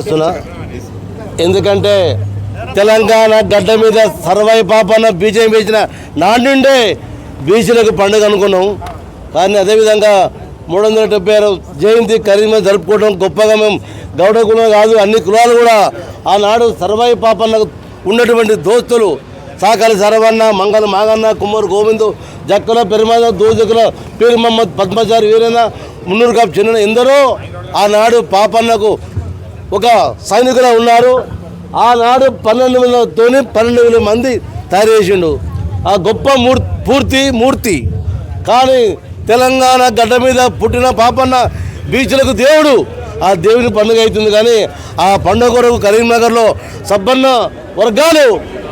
చేస్తున్నా. ఎందుకంటే తెలంగాణ గడ్డ మీద సర్వాయి పాపన్న బీజం వేసిన నాటి నుండే బీసీలకు పండుగ అనుకున్నాం. కానీ అదేవిధంగా 376 జయంతి కరీంనగర్ జరుపుకోవడం గొప్పగా మేము గౌడ కులం కాదు అన్ని కులాలు కూడా ఆనాడు సర్వాయి పాపన్నకు ఉన్నటువంటి దోస్తులు సాకాలి సరవన్న, మంగళ మాగన్న, కుమ్మరు గోవిందు, జక్కల పెరుమాద, దోజకుల పీర్ మహమ్మద్, పద్మచారి వీరన్న, మున్నూరు కాపు చిన్న ఎందరో ఆనాడు పాపన్నకు ఒక సైనికులు ఉన్నారు. ఆనాడు 12,000 మంది తయారు చేసిండు ఆ గొప్ప మూర్తి. కానీ తెలంగాణ గడ్డ మీద పుట్టిన పాపన్న బీచ్లకు దేవుడు. ఆ దేవుని పండుగ అవుతుంది. కానీ ఆ పండుగ కొరకు కరీంనగర్లో సబ్బన్న వర్గాలు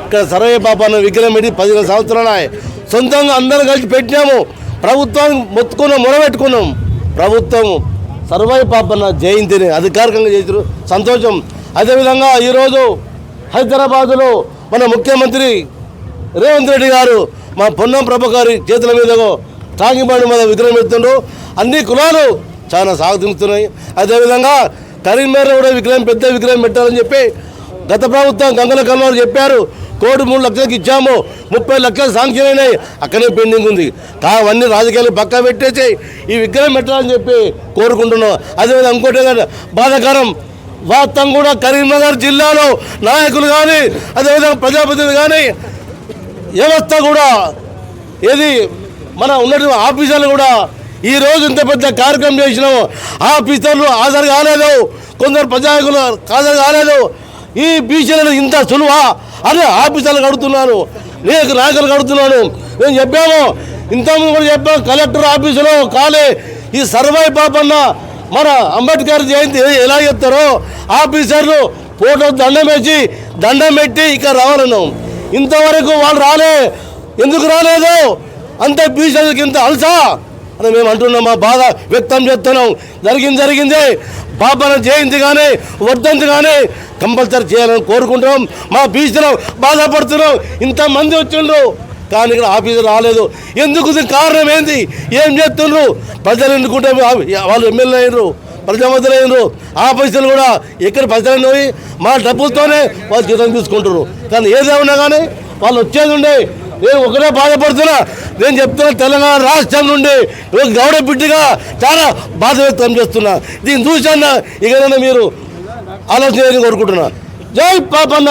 ఇక్కడ సర్వే పాపన్న విగ్రహం పెట్టి 15 సంవత్సరాలు సొంతంగా అందరం కలిసి పెట్టినాము. ప్రభుత్వానికి మొరబెట్టుకున్నాం. ప్రభుత్వం సర్వే పాపన్న జయంతిని అధికారికంగా చేసారు, సంతోషం. అదేవిధంగా ఈరోజు హైదరాబాదులో మన ముఖ్యమంత్రి రేవంత్ రెడ్డి గారు మా పొన్నం ప్రభాకర్ చేతుల మీద టాంగిబాడి మీద విగ్రహం పెడుతుండ్రు. అన్ని కులాలు చాలా సాగుతున్నాయి. అదేవిధంగా కరీంనగర్ కూడా పెద్ద విగ్రహం పెట్టాలని చెప్పి గత ప్రభుత్వం గంగల కల్వారు చెప్పారు. 1,03 లక్షలకు ఇచ్చాము, 30 లక్షలు శాంక్షన్ అయినాయి, అక్కడే పెండింగ్ ఉంది. అవన్నీ రాజకీయాలు పక్కా పెట్టేసి ఈ విగ్రహం పెట్టాలని చెప్పి కోరుకుంటున్నాం. అదేవిధంగా ఇంకోటి బాధాకరం, వాస్తవం కూడా కరీంనగర్ జిల్లాలో నాయకులు కానీ అదేవిధంగా ప్రజాప్రతినిధులు కానీ వ్యవస్థ కూడా ఏది మన ఉన్నటువంటి ఆఫీసర్లు కూడా ఈరోజు ఇంత పెద్ద కార్యక్రమం చేసినాము. ఆఫీసర్లు హాజరు కాలేదు, కొందరు ప్రజాకులు హాజరు కాలేదు. ఈ బీసీలను ఇంత సులువా అని ఆఫీసర్లకు అడుగుతున్నాను, నాయకులకు అడుగుతున్నాను. నేను చెప్పాము, ఇంతకుముందు కూడా చెప్పాము, కలెక్టర్ ఆఫీసులో కాలే ఈ సర్వాయి పాపన్న మన అంబేద్కర్ జయంతి ఎలా చెప్తారో ఆఫీసర్లు ఫోటో దండం పెట్టి ఇక్కడ రావాలన్నాం. ఇంతవరకు వాళ్ళు రాలే. ఎందుకు రాలేదు? అంతే బీసీలకి ఇంత అలసా అని మేము అంటున్నాం, మా బాధ వ్యక్తం చేస్తున్నాం. జరిగిందే పాపన జయంతి కానీ వర్ధంతి కానీ కంపల్సరీ చేయాలని కోరుకుంటున్నాం. మా బీసీలో బాధపడుతున్నాం. ఇంతమంది వచ్చిండ్రు కానీ ఇక్కడ ఆఫీసర్ రాలేదు. ఎందుకు? కారణం ఏంది? ఏం చేస్తుండ్రు? ప్రజలు ఎన్నుకుంటే వాళ్ళు ఎమ్మెల్యే అయినరు, ప్రజామంత్రులు అయినరు. ఆఫీసర్లు కూడా ఎక్కడ ప్రజలను పోయి మా డబ్బులతోనే వాళ్ళు జీతం తీసుకుంటారు. కానీ ఏదేమన్నా కానీ వాళ్ళు వచ్చేది ఉండే. నేను ఒకటే బాధపడుతున్నా. నేను చెప్తున్నా, తెలంగాణ రాష్ట్రం నుండి గౌడ బిడ్డగా చాలా బాధ వ్యక్తం చేస్తున్నా. దీన్ని చూసన్నా ఇకనైనా మీరు ఆలోచన కోరుకుంటున్నా. జై పాపన్న.